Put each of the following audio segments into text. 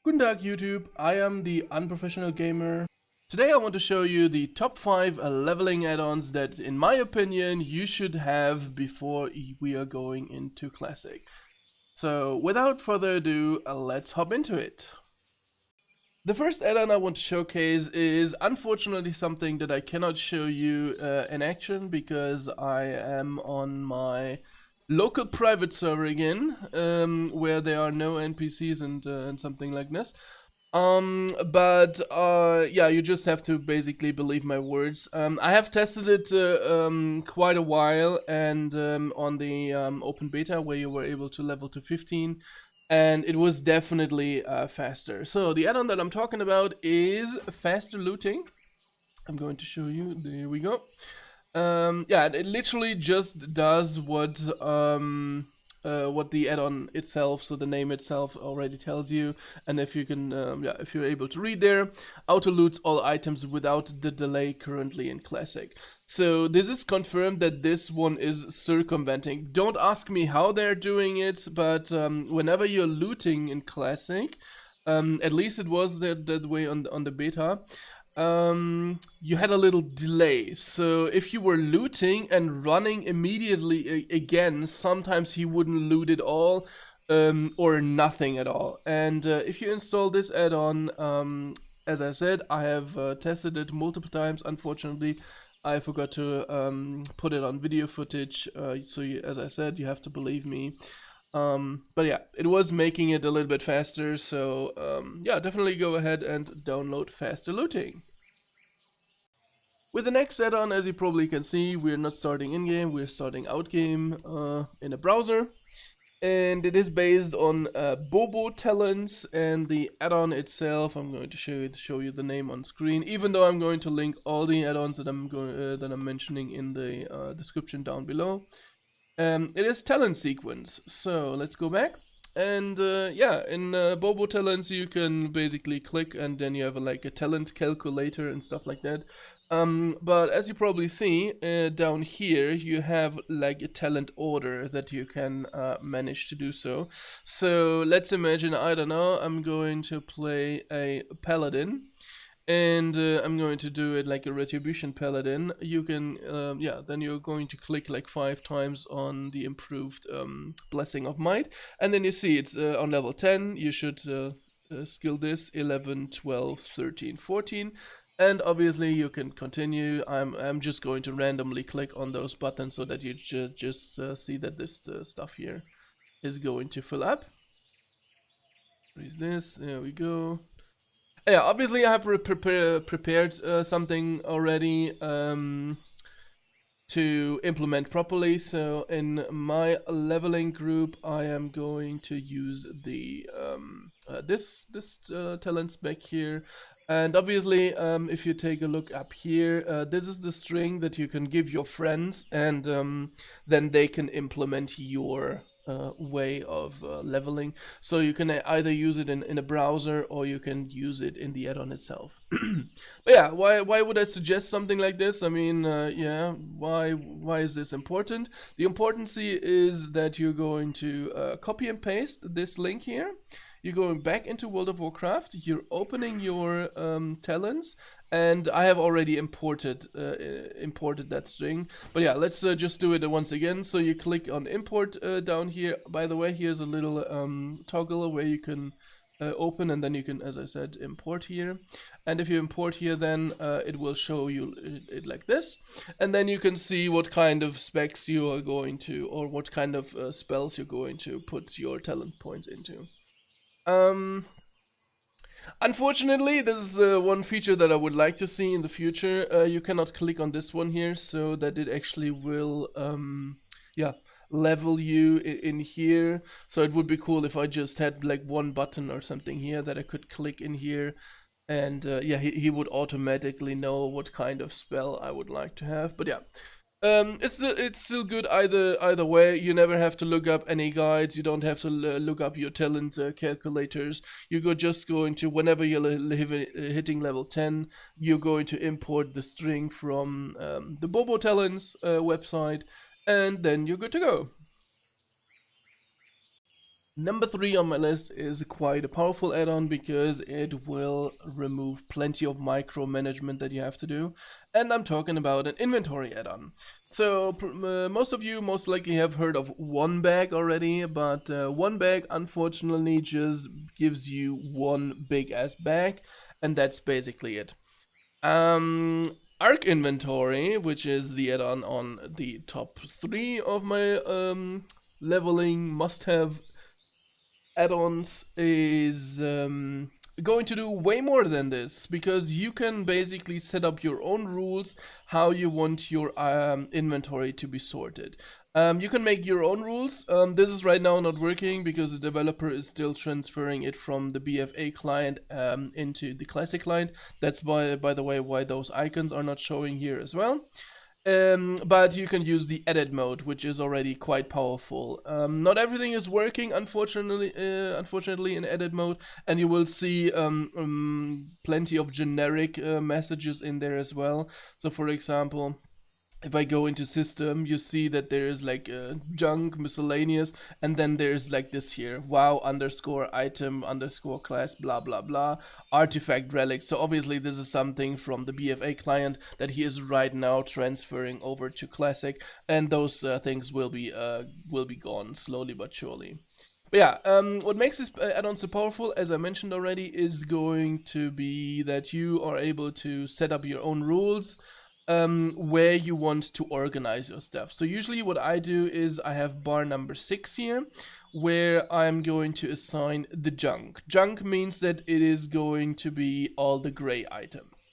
Guten Tag YouTube, I am the Unprofessional Gamer. Today I want to show you the top 5 leveling add-ons that in my opinion you should have before we are going into Classic. So without further ado, let's hop into it. The first add-on I want to showcase is unfortunately something that I cannot show you in action because I am on my local private server again, where there are no NPCs and something like this. Yeah, you just have to basically believe my words. I have tested it quite a while, and on the open beta where you were able to level to 15, and it was definitely faster. So the add-on that I'm talking about is faster looting. I'm going to show you. There we go. Yeah, it literally just does what the add-on itself, so the name itself already tells you. And if you can, yeah, if you're able to read there, auto loots all items without the delay currently in Classic. So this is confirmed that this one is circumventing. Don't ask me how they're doing it, but whenever you're looting in Classic, at least it was that way on the beta. You had a little delay. So if you were looting and running immediately again, sometimes he wouldn't loot it all, or nothing at all. And if you install this add-on, as I said, I have tested it multiple times. Unfortunately, I forgot to put it on video footage. So as I said, you have to believe me. But yeah, it was making it a little bit faster, so yeah, definitely go ahead and download faster looting. With the next add-on, as you probably can see, we're not starting in-game, we're starting out-game in a browser. And it is based on Bobo talents, and the add-on itself, I'm going to show you the name on screen, even though I'm going to link all the add-ons that I'm mentioning in the description down below. It is talent sequence. So let's go back. And yeah, in Bobo talents you can basically click and then you have like a talent calculator and stuff like that. But as you probably see, down here you have like a talent order that you can manage to do so. So let's imagine, I don't know, I'm going to play a paladin. And I'm going to do it like a retribution paladin. You can, yeah, then you're going to click like 5 times on the improved blessing of might, and then you see it's on level 10. You should skill this 11, 12, 13, 14, and obviously you can continue. I'm just going to randomly click on those buttons so that you just see that this stuff here is going to fill up. Raise this. There we go. Yeah, obviously I have prepared something already to implement properly. So in my leveling group, I am going to use the this talent spec here. And obviously, if you take a look up here, this is the string that you can give your friends, and then they can implement your way of leveling. So you can either use it in a browser or you can use it in the add-on itself. But yeah, why would I suggest something like this? I mean, yeah, why is this important? The importance is that you're going to copy and paste this link here. You're going back into World of Warcraft, you're opening your talents, and I have already imported that string. But yeah, let's just do it once again. So you click on import down here. By the way, here's a little toggle where you can open, and then you can, as I said, import here. And if you import here, then it will show you it like this, and then you can see what kind of specs you are going to, or what kind of spells you're going to put your talent points into. Unfortunately, this is one feature that I would like to see in the future. You cannot click on this one here, so that it actually will, yeah, level you in here. So it would be cool if I just had like one button or something here that I could click in here, and yeah, he would automatically know what kind of spell I would like to have. But yeah. It's still good either way. You never have to look up any guides. You don't have to look up your talent calculators. You just go into, whenever you're hitting level 10, you're going to import the string from the Bobo Talents website, and then you're good to go. Number 3 on my list is quite a powerful add-on because it will remove plenty of micromanagement that you have to do, and I'm talking about an inventory add-on. So most of you most likely have heard of one bag already, but one bag unfortunately just gives you one big ass bag, and that's basically it. Arc inventory, which is the add-on on the top 3 of my leveling must-have add-ons, is going to do way more than this, because you can basically set up your own rules how you want your inventory to be sorted. You can make your own rules. This is right now not working because the developer is still transferring it from the BFA client into the classic client. That's by the way why those icons are not showing here as well. But you can use the edit mode, which is already quite powerful. Not everything is working, unfortunately in edit mode, and you will see plenty of generic messages in there as well. So for example, if I go into system, you see that there is like junk, miscellaneous, and then there's like this here, WoW underscore item underscore class, blah blah blah, artifact relic. So obviously this is something from the BFA client that he is right now transferring over to classic, and those things will be gone slowly but surely. But yeah, what makes this add-on so powerful, as I mentioned already, is going to be that you are able to set up your own rules where you want to organize your stuff. So usually what I do is I have bar number 6 here, where I'm going to assign the junk. Junk means that it is going to be all the gray items.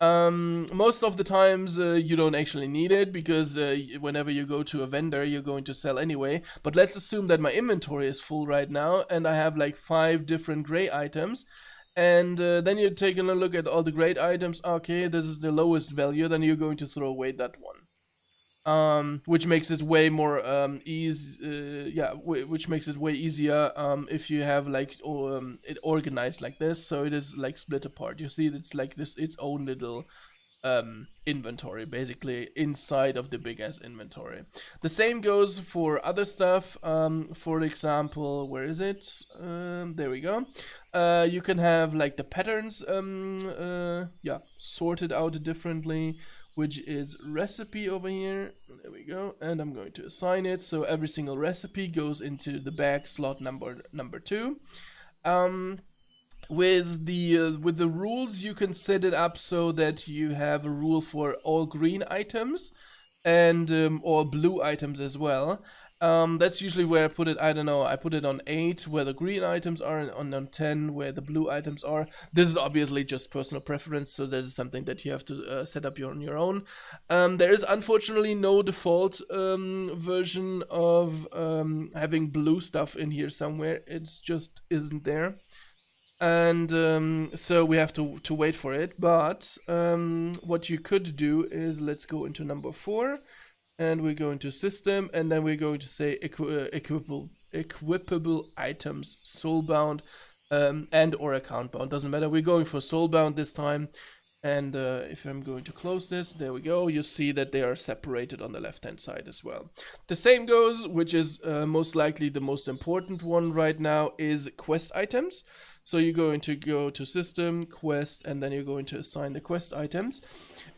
Most of the times you don't actually need it, because whenever you go to a vendor you're going to sell anyway. But let's assume that my inventory is full right now and I have like 5 different gray items. And then you're taking a look at all the great items. Okay, this is the lowest value. Then you're going to throw away that one, which makes it way more which makes it way easier if you have like it organized like this. So it is like split apart. You see, it's like this its own little inventory basically inside of the big ass inventory. The same goes for other stuff. For example, where is it? There we go. You can have like the patterns sorted out differently, which is recipe over here. There we go, and I'm going to assign it so every single recipe goes into the bag slot number 2. With the rules, you can set it up so that you have a rule for all green items and or blue items as well. That's usually where I put it. I don't know, I put it on 8 where the green items are, and on 10 where the blue items are. This is obviously just personal preference, so this is something that you have to set up on your own. There is unfortunately no default version of having blue stuff in here somewhere. It just isn't there. And so we have to wait for it. But what you could do is, let's go into number 4, and we go into system, and then we're going to say equipable items, soulbound and or account bound, doesn't matter. We're going for soulbound this time. And if I'm going to close this, there we go. You see that they are separated on the left hand side as well. The same goes, which is most likely the most important one right now, is quest items. So you're going to go to system, quest, and then you're going to assign the quest items.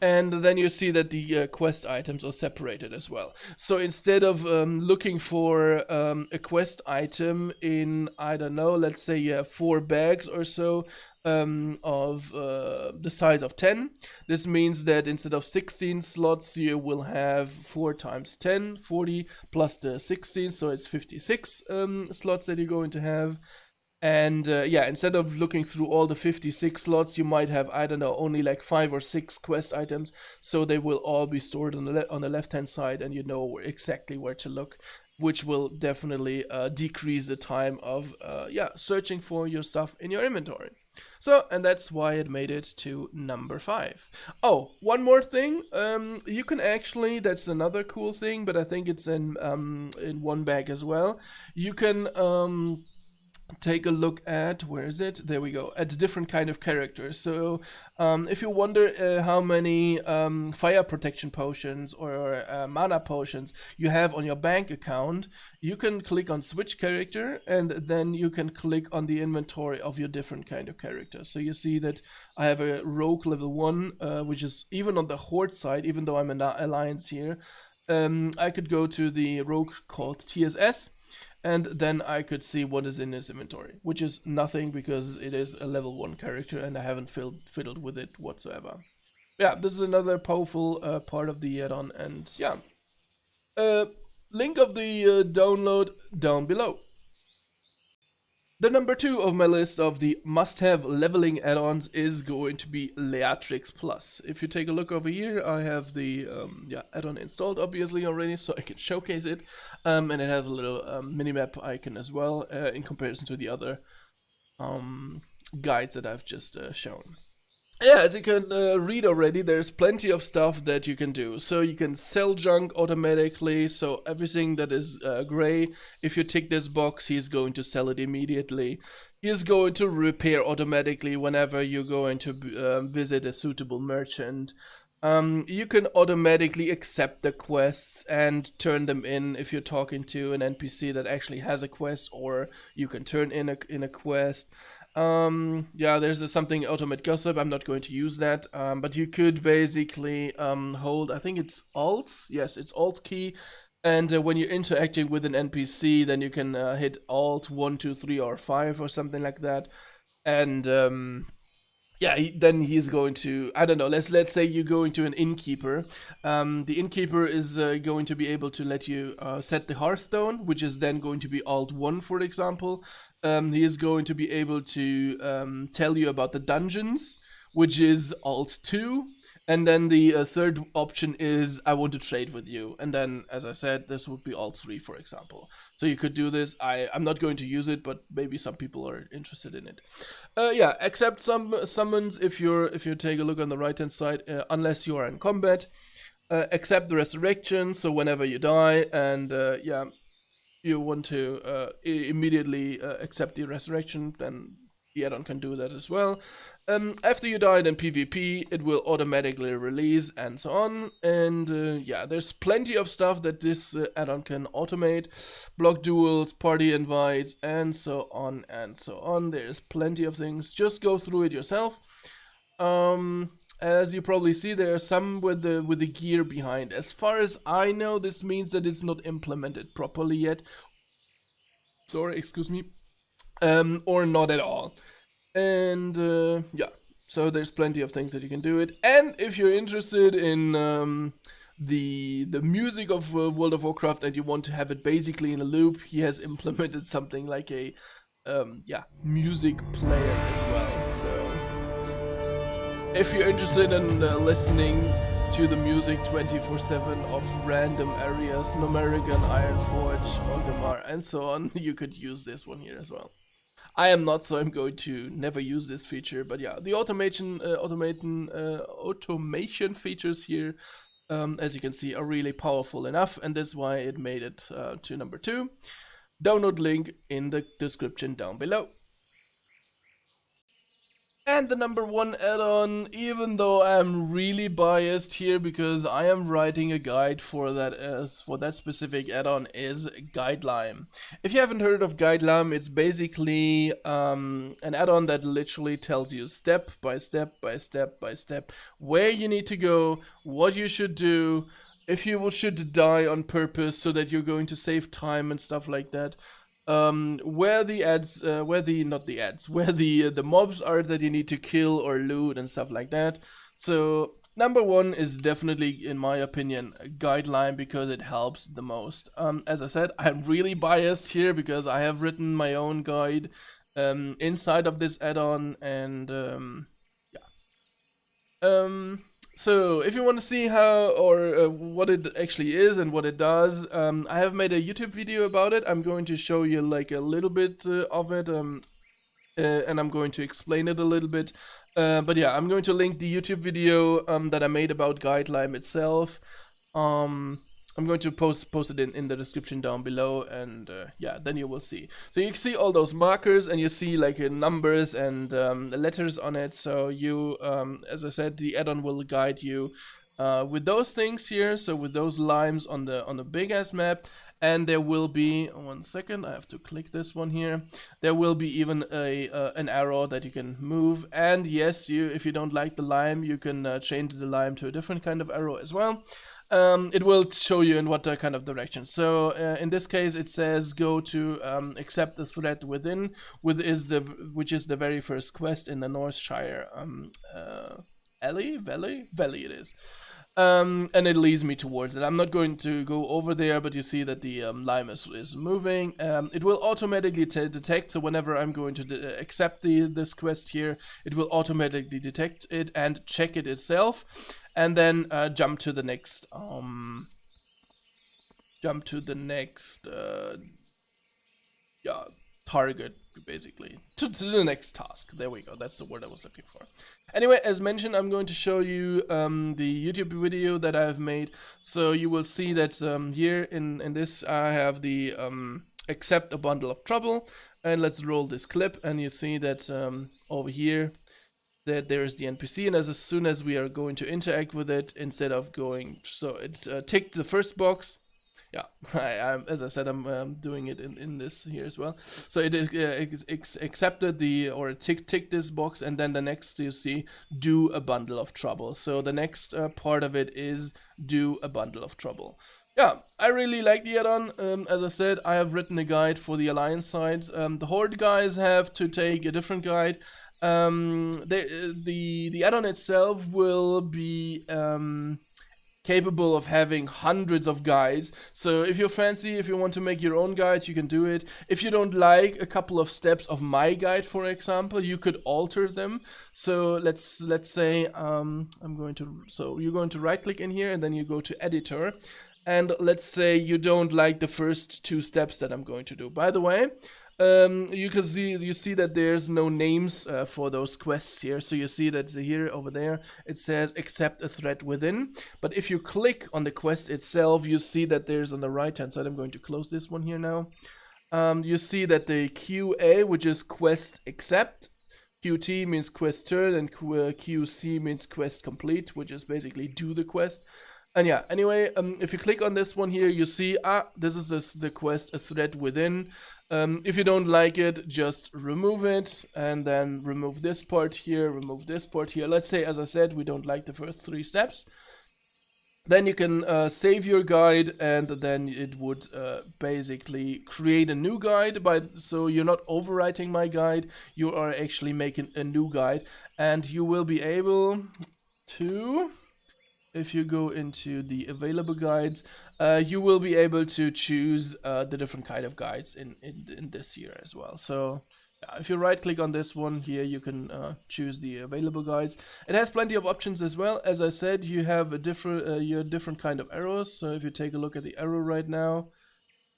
And then you see that the quest items are separated as well. So instead of looking for a quest item in, I don't know, let's say you have 4 bags or so of the size of 10. This means that instead of 16 slots, you will have 4 times 10, 40, plus the 16, so it's 56 slots that you're going to have. And instead of looking through all the 56 slots, you might have, I don't know, only like 5 or 6 quest items. So they will all be stored on the left-hand side, and you know exactly where to look, which will definitely decrease the time of searching for your stuff in your inventory. So, and that's why it made it to number 5. Oh, one more thing. You can actually, that's another cool thing, but I think it's in one bag as well. You can take a look at, where is it? There we go, at different kind of characters. So if you wonder how many fire protection potions or mana potions you have on your bank account, you can click on switch character, and then you can click on the inventory of your different kind of characters. So you see that I have a rogue level 1, which is even on the horde side, even though I'm in the alliance here. I could go to the rogue called TSS, and then I could see what is in his inventory, which is nothing because it is a level 1 character and I haven't fiddled with it whatsoever. Yeah, this is another powerful part of the add-on, and yeah. Link of the download down below. The number 2 of my list of the must-have leveling add-ons is going to be Leatrix Plus. If you take a look over here, I have the add-on installed obviously already, so I can showcase it. And it has a little minimap icon as well, in comparison to the other guides that I've just shown. Yeah, as you can read already, there's plenty of stuff that you can do. So you can sell junk automatically, so everything that is gray, if you tick this box, he's going to sell it immediately. He is going to repair automatically whenever you're going to visit a suitable merchant. You can automatically accept the quests and turn them in if you're talking to an NPC that actually has a quest, or you can turn in a quest. Yeah, there's something automate gossip. I'm not going to use that, but you could basically hold, I think it's Alt. Yes, it's Alt key, and when you're interacting with an NPC, then you can hit Alt 1, 2, 3, or 5 or something like that, and yeah, then he's going to, I don't know, let's say you're going to an innkeeper. The innkeeper is going to be able to let you set the hearthstone, which is then going to be Alt 1, for example. He is going to be able to tell you about the dungeons, which is Alt 2. And then the third option is, I want to trade with you. And then, as I said, this would be Alt 3, for example. So you could do this. I'm not going to use it, but maybe some people are interested in it. Yeah, accept some summons if you take a look on the right-hand side, unless you are in combat. Accept the resurrection, so whenever you die, and yeah, you want to immediately accept the resurrection, then the add-on can do that as well. After you die in PvP, it will automatically release and so on. And yeah, there's plenty of stuff that this add-on can automate. Block duels, party invites, and so on and so on. There's plenty of things. Just go through it yourself. As you probably see, there are some with the gear behind. As far as I know, this means that it's not implemented properly yet. Sorry, excuse me. Or not at all. And yeah, so there's plenty of things that you can do it. And if you're interested in the music of World of Warcraft and you want to have it basically in a loop, he has implemented something like a yeah, music player as well. So if you're interested in listening to the music 24/7 of random areas, Numerican, Ironforge, Orgrimmar, and so on, you could use this one here as well. I am not, so I'm going to never use this feature, but yeah, the automation features here, as you can see, are really powerful enough, and that's why it made it to number 2. Download link in the description down below. And the number 1 add-on, even though I'm really biased here because I am writing a guide for that specific add-on, is Guideline. If you haven't heard of Guideline, it's basically an add-on that literally tells you step by step by step by step where you need to go, what you should do, if you should die on purpose so that you're going to save time and stuff like that. Where the mobs are that you need to kill or loot and stuff like that. So number 1 is definitely, in my opinion, a Guideline because it helps the most. As I said, I'm really biased here because I have written my own guide inside of this add-on, and yeah. So if you want to see how or what it actually is and what it does, I have made a YouTube video about it. I'm going to show you like a little bit of it, and I'm going to explain it a little bit. But yeah, I'm going to link the YouTube video that I made about Guideline itself. I'm going to post it in the description down below, and yeah, then you will see. So you see all those markers, and you see like numbers and letters on it. So you, as I said, the add-on will guide you with those things here. So with those limes on the big ass map, and there will be 1 second. I have to click this one here. There will be even an arrow that you can move. And yes, if you don't like the lime, you can change the lime to a different kind of arrow as well. It will show you in what kind of direction. So in this case, it says go to accept the threat within, which is the very first quest in the Northshire Valley it is. And it leads me towards it. I'm not going to go over there, but you see that the lime is moving. It will automatically detect, so whenever I'm going to accept this quest here, it will automatically detect it and check it itself, and then jump to the next target, basically, to the next task. There we go, that's the word I was looking for. Anyway, as mentioned, I'm going to show you the YouTube video that I've made. So you will see that here in this I have the accept a bundle of trouble, and let's roll this clip, and you see that over here that there's the NPC, and as soon as we are going to interact with it, instead of going, so it ticked the first box. Yeah, as I said, I'm doing it in this here as well. So it is accepted ticked this box, and then the next you see do a bundle of trouble. So the next part of it is do a bundle of trouble. Yeah, I really like the add-on. As I said, I have written a guide for the Alliance side. The Horde guys have to take a different guide. The add-on itself will be capable of having hundreds of guides. So if you want to make your own guide, you can do it. If you don't like a couple of steps of my guide, for example, you could alter them. So let's say you're going to right click in here, and then you go to editor, and let's say you don't like the first 2 steps that I'm going to do. By the way, you see that there's no names for those quests here. So you see that here over there it says accept a threat within, but if you click on the quest itself, you see that there's on the right hand side, I'm going to close this one here now, you see that the QA, which is quest accept, QT means quest turn, and QC means quest complete, which is basically do the quest. And yeah, anyway, if you click on this one here, you see, this is the quest, a threat within. If you don't like it, just remove it, and then remove this part here, remove this part here. Let's say, as I said, we don't like the first 3 steps. Then you can save your guide, and then it would basically create a new guide. So you're not overwriting my guide, you are actually making a new guide, and you will be able to, if you go into the available guides, you will be able to choose the different kind of guides in this here as well. So if you right click on this one here, you can choose the available guides. It has plenty of options as well. As I said, you have a different kind of arrows. So if you take a look at the arrow right now,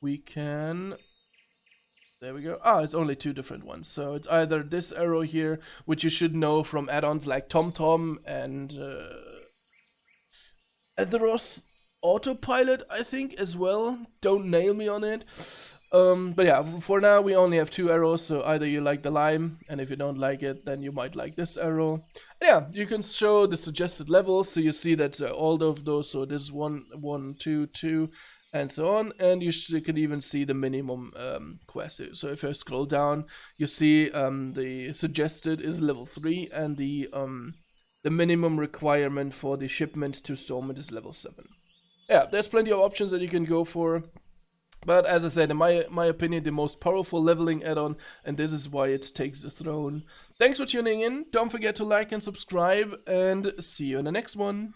we can, there we go. It's only 2 different ones. So it's either this arrow here, which you should know from add-ons like TomTom and Azeroth Autopilot, I think, as well. Don't nail me on it. But yeah, for now we only have 2 arrows, so either you like the lime, and if you don't like it, then you might like this arrow. And yeah, you can show the suggested levels, so you see that all of those, so this 1, 1, 2, 2, and so on, and you can even see the minimum quest. So if I scroll down, you see the suggested is level 3, and the minimum requirement for the shipment to Stormwind is level 7. Yeah, there's plenty of options that you can go for. But as I said, in my opinion, the most powerful leveling add-on, and this is why it takes the throne. Thanks for tuning in. Don't forget to like and subscribe, and see you in the next one.